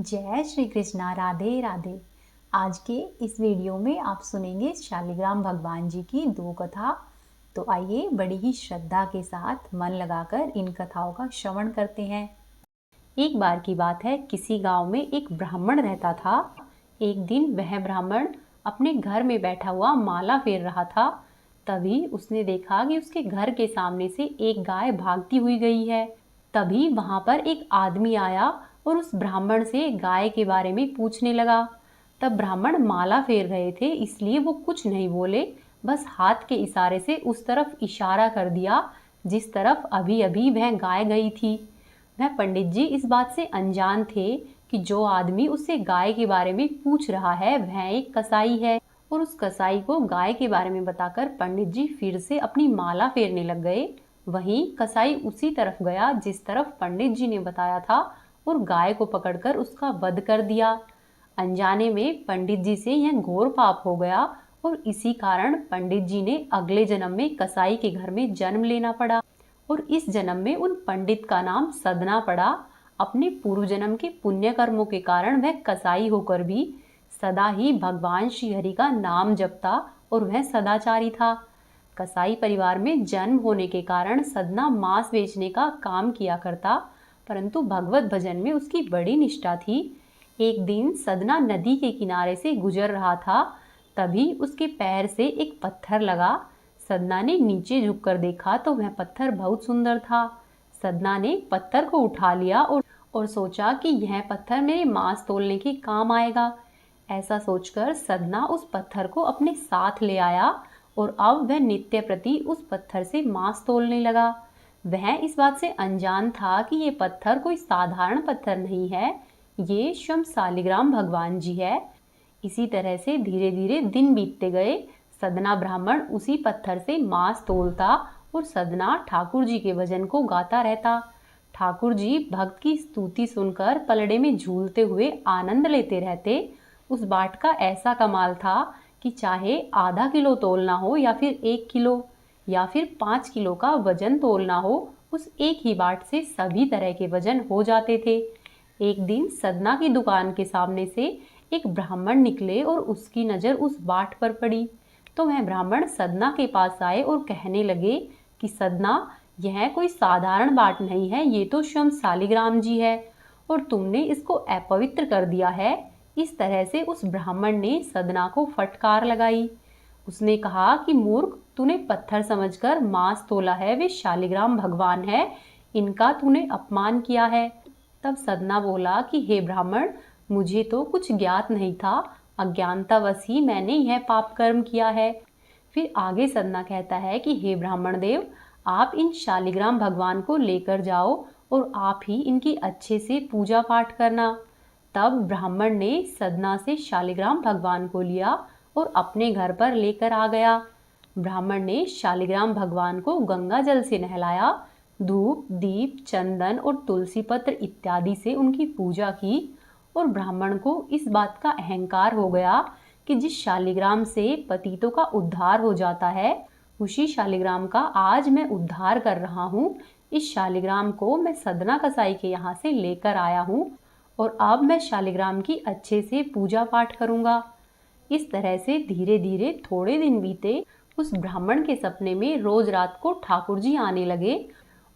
जय श्री कृष्णा। राधे राधे। आज के इस वीडियो में आप सुनेंगे शालिग्राम भगवान जी की दो कथा। तो आइए बड़ी ही श्रद्धा के साथ मन लगाकर इन कथाओं का श्रवण करते हैं। एक बार की बात है, किसी गांव में एक ब्राह्मण रहता था। एक दिन वह ब्राह्मण अपने घर में बैठा हुआ माला फेर रहा था। तभी उसने देखा कि उसके घर के सामने से एक गाय भागती हुई गई है। तभी वहां पर एक आदमी आया और उस ब्राह्मण से गाय के बारे में पूछने लगा। तब ब्राह्मण माला फेर रहे थे, इसलिए वो कुछ नहीं बोले, बस हाथ के इशारे से उस तरफ इशारा कर दिया जिस तरफ अभी अभी वह गाय गई थी। वह पंडित जी इस बात से अनजान थे कि जो आदमी उससे गाय के बारे में पूछ रहा है वह एक कसाई है, और उस कसाई को गाय के बारे में बताकर पंडित जी फिर से अपनी माला फेरने लग गए। वहीं कसाई उसी तरफ गया जिस तरफ पंडित जी ने बताया था और गाय को पकड़कर उसका वध कर दिया। अनजाने में पंडित जी से यह घोर पाप हो गया और इसी कारण पंडित जी ने अगले जन्म में कसाई के घर में जन्म लेना पड़ा, और इस जन्म में उन पंडित का नाम सदना पड़ा। अपने पूर्व जन्म के पुण्य कर्मों के कारण वह कसाई होकर भी सदा ही भगवान श्री हरि का नाम जपता और वह सदाचारी था। कसाई परिवार में जन्म होने के कारण सदना मांस बेचने का काम किया करता, परंतु भगवत भजन में उसकी बड़ी निष्ठा थी। एक दिन सदना नदी के किनारे से गुजर रहा था, तभी उसके पैर से एक पत्थर लगा। सदना ने नीचे झुककर देखा तो वह पत्थर बहुत सुंदर था। सदना ने पत्थर को उठा लिया और सोचा कि यह पत्थर मेरे मांस तोलने के काम आएगा। ऐसा सोचकर सदना उस पत्थर को अपने साथ ले आया और अब वह नित्य प्रति उस पत्थर से मांस तोलने लगा। वह इस बात से अनजान था कि ये पत्थर कोई साधारण पत्थर नहीं है, ये स्वयं शालिग्राम भगवान जी है। इसी तरह से धीरे धीरे दिन बीतते गए। सदना ब्राह्मण उसी पत्थर से मांस तोलता और सदना ठाकुर जी के भजन को गाता रहता। ठाकुर जी भक्त की स्तुति सुनकर पलड़े में झूलते हुए आनंद लेते रहते। उस बाट का ऐसा कमाल था कि चाहे आधा किलो तोलना हो या फिर 1 किलो या फिर 5 किलो का वजन तोलना हो, उस एक ही बाट से सभी तरह के वजन हो जाते थे। एक दिन सदना की दुकान के सामने से एक ब्राह्मण निकले और उसकी नज़र उस बाट पर पड़ी। तो वह ब्राह्मण सदना के पास आए और कहने लगे कि सदना, यह कोई साधारण बाट नहीं है, ये तो स्वयं शालिग्राम जी है और तुमने इसको अपवित्र कर दिया है। इस तरह से उस ब्राह्मण ने सदना को फटकार लगाई। उसने कहा कि मूर्ख, तूने पत्थर समझकर मांस तोला है, वे शालिग्राम भगवान है, इनका तूने अपमान किया है। तब सदना बोला कि हे ब्राह्मण, मुझे तो कुछ ज्ञात नहीं था, अज्ञानतावश ही मैंने यह पाप कर्म किया है। फिर आगे सदना कहता है कि हे ब्राह्मण देव, आप इन शालिग्राम भगवान को लेकर जाओ और आप ही इनकी अच्छे से पूजा पाठ करना। तब ब्राह्मण ने सदना से शालिग्राम भगवान को लिया और अपने घर पर लेकर आ गया। ब्राह्मण ने शालिग्राम भगवान को गंगा जल से नहलाया, धूप दीप चंदन और तुलसी पत्र इत्यादि से उनकी पूजा की, और ब्राह्मण को इस बात का अहंकार हो गया कि जिस शालिग्राम से पतितों का उद्धार हो जाता है, उसी शालिग्राम का आज मैं उद्धार कर रहा हूँ। इस शालिग्राम को मैं सदना कसाई के यहाँ से लेकर आया हूँ और अब मैं शालिग्राम की अच्छे से पूजा पाठ करूँगा। इस तरह से धीरे धीरे थोड़े दिन बीते। उस ब्राह्मण के सपने में रोज रात को ठाकुर जी आने लगे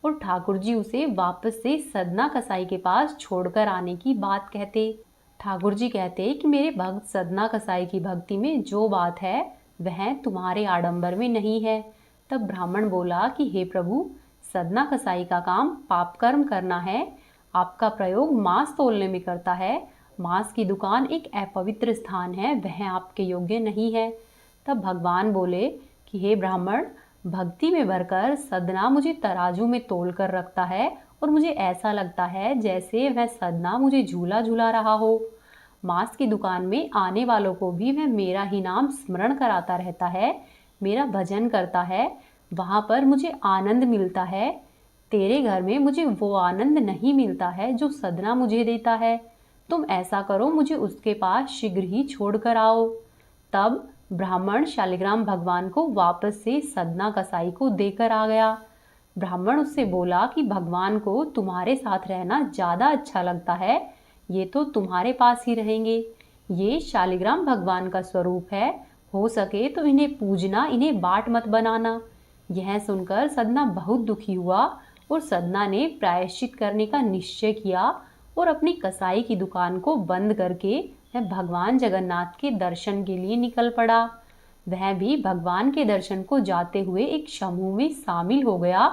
और ठाकुर जी उसे वापस से सदना कसाई के पास छोड़कर आने की बात कहते। ठाकुर जी कहते कि मेरे भक्त सदना कसाई की भक्ति में जो बात है वह तुम्हारे आडंबर में नहीं है। तब ब्राह्मण बोला कि हे प्रभु, सदना कसाई का काम पाप कर्म करना है, आपका प्रयोग मांस तोलने में करता है। मांस की दुकान एक अपवित्र स्थान है, वह आपके योग्य नहीं है। तब भगवान बोले कि हे ब्राह्मण, भक्ति में भरकर सदना मुझे तराजू में तोल कर रखता है और मुझे ऐसा लगता है जैसे वह सदना मुझे झूला झूला रहा हो। मांस की दुकान में आने वालों को भी वह मेरा ही नाम स्मरण कराता रहता है, मेरा भजन करता है, वहां पर मुझे आनंद मिलता है। तेरे घर में मुझे वो आनंद नहीं मिलता है जो सदना मुझे देता है। तुम ऐसा करो, मुझे उसके पास शीघ्र ही छोड़कर आओ। तब ब्राह्मण शालिग्राम भगवान को वापस से सदना कसाई को देकर आ गया। ब्राह्मण उससे बोला कि भगवान को तुम्हारे साथ रहना ज्यादा अच्छा लगता है, ये तो तुम्हारे पास ही रहेंगे। ये शालिग्राम भगवान का स्वरूप है, हो सके तो इन्हें पूजना, इन्हें बाट मत बनाना। यह सुनकर सदना बहुत दुखी हुआ और सदना ने प्रायश्चित करने का निश्चय किया और अपनी कसाई की दुकान को बंद करके वह भगवान जगन्नाथ के दर्शन के लिए निकल पड़ा। वह भी भगवान के दर्शन को जाते हुए एक समूह में शामिल हो गया।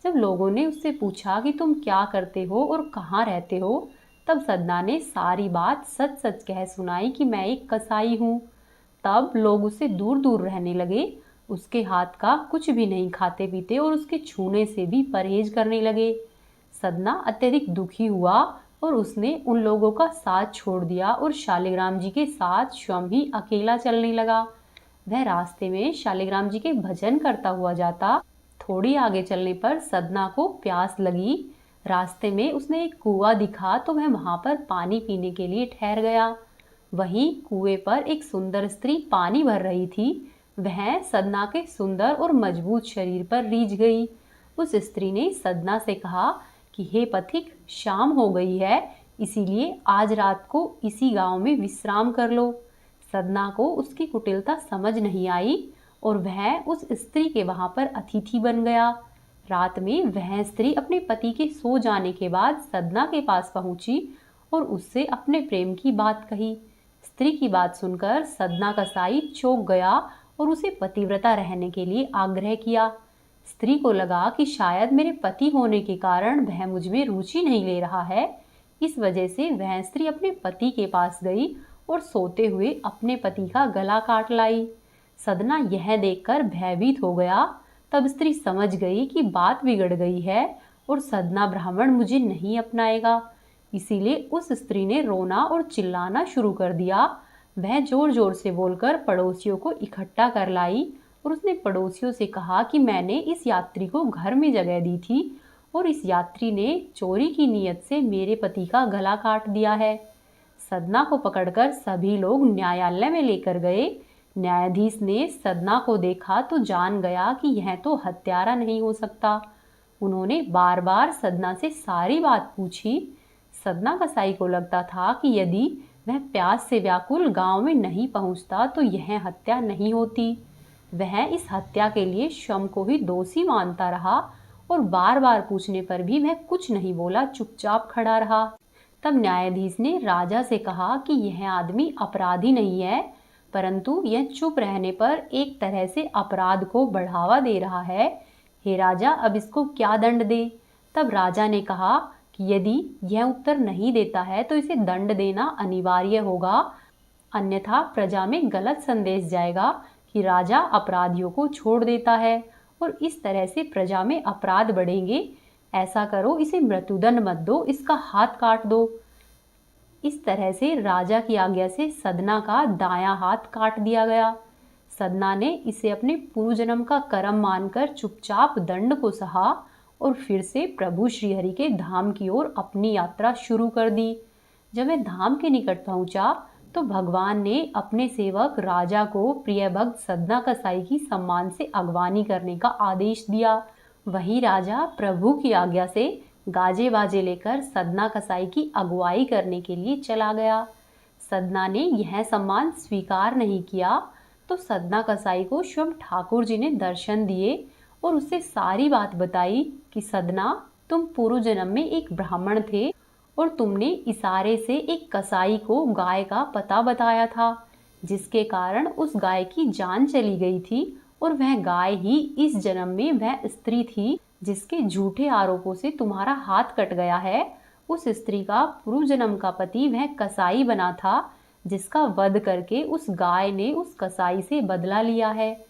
जब लोगों ने उससे पूछा कि तुम क्या करते हो और कहाँ रहते हो, तब सदना ने सारी बात सच सच कह सुनाई कि मैं एक कसाई हूँ। तब लोग उससे दूर दूर रहने लगे, उसके हाथ का कुछ भी नहीं खाते पीते और उसके छूने से भी परहेज करने लगे। सदना अत्यधिक दुखी हुआ और उसने उन लोगों का साथ छोड़ दिया और शालिग्राम जी के साथ स्वयं ही अकेला चलने लगा। वह रास्ते में शालिग्राम जी के भजन करता हुआ जाता। थोड़ी आगे चलने पर सदना को प्यास लगी। रास्ते में उसने एक कुआं दिखा तो वह वहां पर पानी पीने के लिए ठहर गया। वहीं कुएं पर एक सुंदर स्त्री पानी भर रही थी। वह सदना के सुंदर और मजबूत शरीर पर रीझ गई। उस स्त्री ने सदना से कहा कि हे पथिक, शाम हो गई है, इसीलिए आज रात को इसी गांव में विश्राम कर लो। सदना को उसकी कुटिलता समझ नहीं आई और वह उस स्त्री के वहां पर अतिथि बन गया। रात में वह स्त्री अपने पति के सो जाने के बाद सदना के पास पहुंची और उससे अपने प्रेम की बात कही। स्त्री की बात सुनकर सदना कसाई चौंक गया और उसे पतिव्रता रहने के लिए आग्रह किया। स्त्री को लगा कि शायद मेरे पति होने के कारण वह मुझ में रुचि नहीं ले रहा है। इस वजह से वह स्त्री अपने पति के पास गई और सोते हुए अपने पति का गला काट लाई। सदना यह देखकर भयभीत हो गया। तब स्त्री समझ गई कि बात बिगड़ गई है और सदना ब्राह्मण मुझे नहीं अपनाएगा। इसीलिए उस स्त्री ने रोना और चिल्लाना शुरू कर दिया। वह जोर जोर से बोलकर पड़ोसियों को इकट्ठा कर लाई और उसने पड़ोसियों से कहा कि मैंने इस यात्री को घर में जगह दी थी और इस यात्री ने चोरी की नीयत से मेरे पति का गला काट दिया है। सदना को पकड़कर सभी लोग न्यायालय में लेकर गए। न्यायाधीश ने सदना को देखा तो जान गया कि यह तो हत्यारा नहीं हो सकता। उन्होंने बार बार सदना से सारी बात पूछी। सदना कसाई को लगता था कि यदि वह प्यास से व्याकुल गांव में नहीं पहुंचता तो यह हत्या नहीं होती। वह इस हत्या के लिए स्वयं को ही दोषी मानता रहा और बार बार पूछने पर भी वह कुछ नहीं बोला, चुपचाप खड़ा रहा। तब न्यायाधीश ने राजा से कहा कि यह आदमी अपराधी नहीं है, परंतु यह चुप रहने पर एक तरह से अपराध को बढ़ावा दे रहा है। हे राजा, अब इसको क्या दंड दे? तब राजा ने कहा कि यदि यह उत्तर नहीं देता है तो इसे दंड देना अनिवार्य होगा, अन्यथा प्रजा में गलत संदेश जाएगा कि राजा अपराधियों को छोड़ देता है और इस तरह से प्रजा में अपराध बढ़ेंगे। ऐसा करो, इसे मृत्युदंड मत दो, इसका हाथ काट दो। इस तरह से राजा की आज्ञा से सदना का दायां हाथ काट दिया गया। सदना ने इसे अपने पूर्व जन्म का कर्म मानकर चुपचाप दंड को सहा और फिर से प्रभु श्रीहरि के धाम की ओर अपनी यात्रा शुरू कर दी। जब वह धाम के निकट पहुंचा तो भगवान ने अपने सेवक राजा को प्रिय भक्त सदना कसाई की सम्मान से अगवानी करने का आदेश दिया। वही राजा प्रभु की आज्ञा से गाजे बाजे लेकर सदना कसाई की अगुवाई करने के लिए चला गया। सदना ने यह सम्मान स्वीकार नहीं किया तो सदना कसाई को स्वयं ठाकुर जी ने दर्शन दिए और उससे सारी बात बताई कि सदना, तुम पूर्व जन्म में एक ब्राह्मण थे और तुमने इशारे से एक कसाई को गाय का पता बताया था, जिसके कारण उस गाय की जान चली गई थी और वह गाय ही इस जन्म में वह स्त्री थी जिसके झूठे आरोपों से तुम्हारा हाथ कट गया है। उस स्त्री का पूर्व जन्म का पति वह कसाई बना था जिसका वध करके उस गाय ने उस कसाई से बदला लिया है।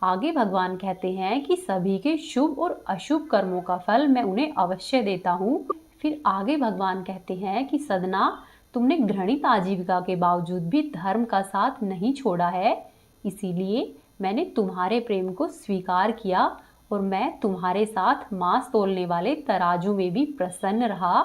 आगे भगवान कहते हैं कि सभी के शुभ और अशुभ कर्मों का फल मैं उन्हें अवश्य देता हूँ। फिर आगे भगवान कहते हैं कि सदना, तुमने घृणित आजीविका के बावजूद भी धर्म का साथ नहीं छोड़ा है, इसीलिए मैंने तुम्हारे प्रेम को स्वीकार किया और मैं तुम्हारे साथ मांस तोलने वाले तराजू में भी प्रसन्न रहा।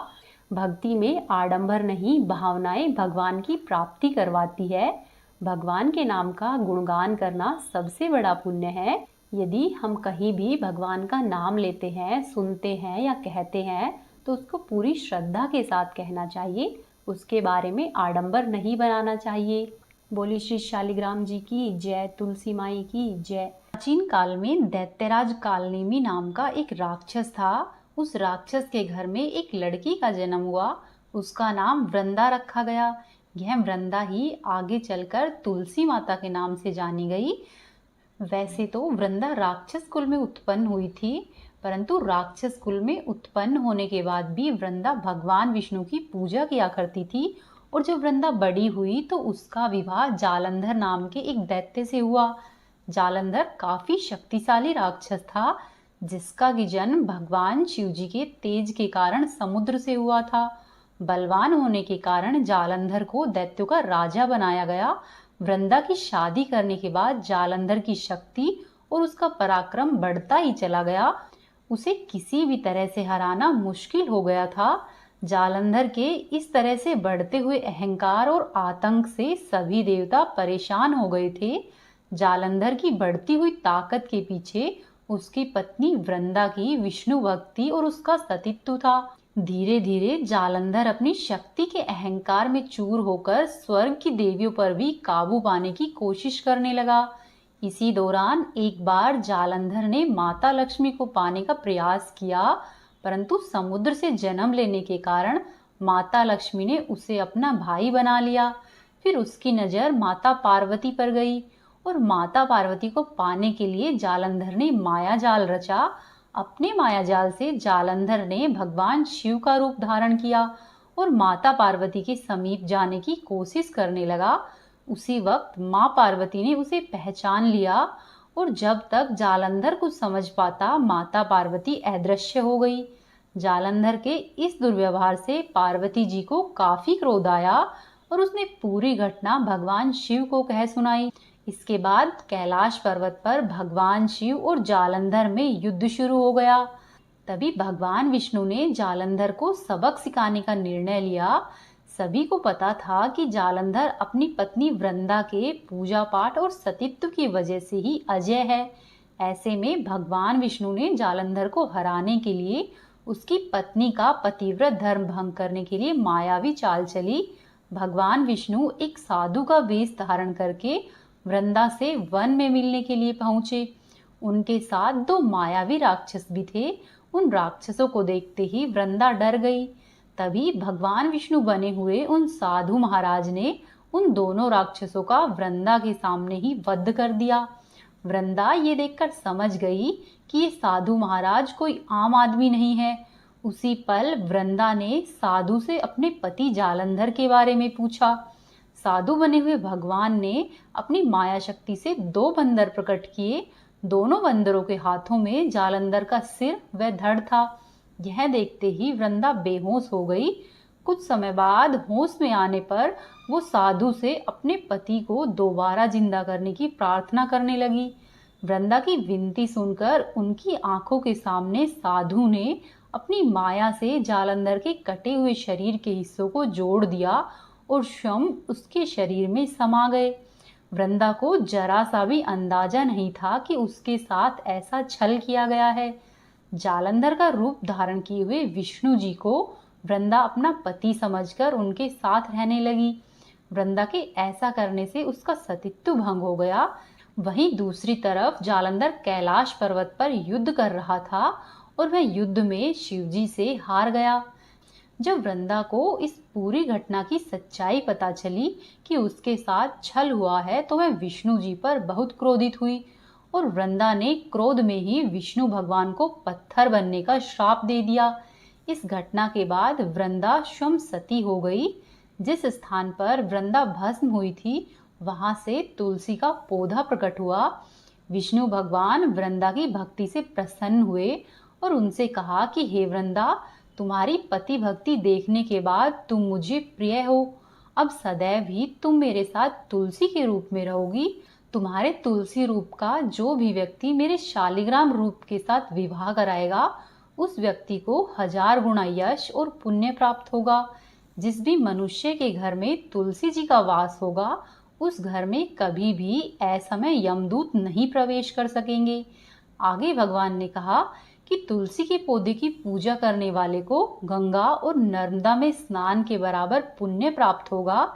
भक्ति में आडंबर नहीं, भावनाएं भगवान की प्राप्ति करवाती है। भगवान के नाम का गुणगान करना सबसे बड़ा पुण्य है। यदि हम कहीं भी भगवान का नाम लेते हैं, सुनते हैं या कहते हैं तो उसको पूरी श्रद्धा के साथ कहना चाहिए उसके बारे में आडंबर नहीं बनाना चाहिए। बोली श्री शालिग्राम जी की जय, तुलसी माई की जय। प्राचीन काल में दैत्यराज कालनेमी नाम का एक राक्षस था। उस राक्षस के घर में एक लड़की का जन्म हुआ। उसका नाम वृंदा रखा गया। यह वृंदा ही आगे चलकर तुलसी माता के नाम से जानी गई। वैसे तो वृंदा राक्षस कुल में उत्पन्न हुई थी, परंतु राक्षस कुल में उत्पन्न होने के बाद भी वृंदा भगवान विष्णु की पूजा किया करती थी। और जब वृंदा बड़ी हुई तो उसका विवाह जालंधर नाम के एक दैत्य से हुआ। जालंधर काफी शक्तिशाली राक्षस था, जिसका कि जन्म भगवान शिव जी के तेज के कारण समुद्र से हुआ था। बलवान होने के कारण जालंधर को दैत्यों का राजा बनाया गया। वृंदा की शादी करने के बाद जालंधर की शक्ति और उसका पराक्रम बढ़ता ही चला गया। उसे किसी भी तरह से हराना मुश्किल हो गया था। जालंधर के इस तरह से बढ़ते हुए अहंकार और आतंक से सभी देवता परेशान हो गए थे। जालंधर की बढ़ती हुई ताकत के पीछे उसकी पत्नी वृंदा की विष्णु भक्ति और उसका सतीत्व था। धीरे धीरे जालंधर अपनी शक्ति के अहंकार में चूर होकर स्वर्ग की देवियों पर भी काबू पाने की कोशिश करने लगा। इसी दौरान एक बार जालंधर ने माता लक्ष्मी को पाने का प्रयास किया, परंतु समुद्र से जन्म लेने के कारण माता लक्ष्मी ने उसे अपना भाई बना लिया। फिर उसकी नजर माता पार्वती पर गई और माता पार्वती को पाने के लिए जालंधर ने माया जाल रचा। अपने माया जाल से जालंधर ने भगवान शिव का रूप धारण किया और माता पार्वती के समीप जाने की कोशिश करने लगा। उसी वक्त माँ पार्वती ने उसे पहचान लिया और जब तक जालंधर कुछ समझ पाता माता पार्वती अदृश्य हो गई। जालंधर के इस दुर्व्यवहार से पार्वती जी को काफी क्रोध आया और उसने पूरी घटना भगवान शिव को कह सुनाई। इसके बाद कैलाश पर्वत पर भगवान शिव और जालंधर में युद्ध शुरू हो गया। तभी भगवान विष्णु ने जालंधर को सबक सिखाने का निर्णय लिया। सभी को पता था कि जालंधर अपनी पत्नी वृंदा के पूजा पाठ और सतीत्व की वजह से ही अजय है। ऐसे में भगवान विष्णु ने जालंधर को हराने के लिए उसकी पत्नी का पतिव्रत धर्म भंग करने के लिए मायावी चाल चली। भगवान विष्णु एक साधु का वेश धारण करके वृंदा से वन में मिलने के लिए पहुंचे। उनके साथ दो मायावी राक्षस भी थे। उन राक्षसों को देखते ही वृंदा डर गई। तभी भगवान विष्णु बने हुए उन साधु महाराज ने उन दोनों राक्षसों का वृंदा के सामने ही वध कर दिया। वृंदा ये देखकर समझ गई कि ये साधु महाराज कोई आम आदमी नहीं है। उसी पल वृंदा ने साधु से अपने पति जालंधर के बारे में पूछा। साधु बने हुए भगवान ने अपनी माया शक्ति से दो बंदर प्रकट किए। दोनों बंदरों के हाथों में जालंधर का सिर व धड़ था। यह देखते ही वृंदा बेहोश हो गई। कुछ समय बाद होश में आने पर वो साधु से अपने पति को दोबारा जिंदा करने की प्रार्थना करने लगी। वृंदा की विनती सुनकर उनकी आंखों के सामने साधु ने अपनी माया से जालंधर के कटे हुए शरीर के हिस्सों को जोड़ दिया और स्वयं उसके शरीर में समा गए। वृंदा को जरा सा भी अंदाजा नहीं था कि उसके साथ ऐसा छल किया गया है। जालंधर का रूप धारण किए हुए विष्णु जी को वृंदा अपना पति समझकर उनके साथ रहने लगी। वृंदा के ऐसा करने से उसका सतीत्व भंग हो गया। वहीं दूसरी तरफ जालंधर कैलाश पर्वत पर युद्ध कर रहा था और वह युद्ध में शिवजी से हार गया। जब वृंदा को इस पूरी घटना की सच्चाई पता चली कि उसके साथ छल हुआ है तो वह विष्णु जी पर बहुत क्रोधित हुई और वृंदा ने क्रोध में ही विष्णु भगवान को पत्थर बनने का श्राप दे दिया। इस घटना के बाद वृंदा स्वयं सती हो गई। जिस स्थान पर वृंदा भस्म हुई थी वहां से तुलसी का पौधा प्रकट हुआ। विष्णु भगवान वृंदा की भक्ति से प्रसन्न हुए और उनसे कहा कि हे वृंदा, तुम्हारी पति भक्ति देखने के बाद तुम मुझे प्रिय हो। अब सदैव ही तुम मेरे साथ तुलसी के रूप में रहोगी। तुम्हारे तुलसी रूप का जो भी व्यक्ति मेरे शालिग्राम रूप के साथ विवाह कराएगा उस व्यक्ति को 1000 गुना यश और पुण्य प्राप्त होगा। जिस भी मनुष्य के घर में तुलसी जी का वास होगा उस घर में कभी भी असमय यमदूत नहीं प्रवेश कर सकेंगे। आगे भगवान ने कहा कि तुलसी के पौधे की पूजा करने वाले को गंगा और नर्मदा में स्नान के बराबर पुण्य प्राप्त होगा।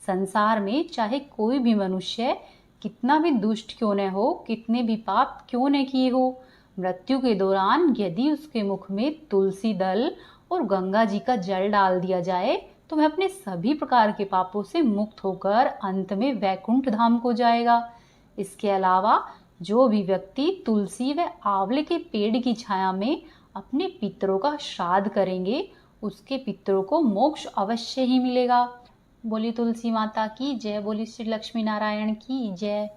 संसार में चाहे कोई भी मनुष्य कितना भी दुष्ट क्यों न हो, कितने भी पाप क्यों न किए हो, मृत्यु के दौरान यदि उसके मुख में तुलसी दल और गंगा जी का जल डाल दिया जाए तो वह अपने सभी प्रकार के पापों से मुक्त होकर अंत में वैकुंठ धाम को जाएगा। इसके अलावा जो भी व्यक्ति तुलसी व आंवले के पेड़ की छाया में अपने पितरों का श्राद्ध करेंगे, उसके पितरों को मोक्ष अवश्य ही मिलेगा। बोली तुलसी माता की जय, बोली श्री लक्ष्मी नारायण की जय।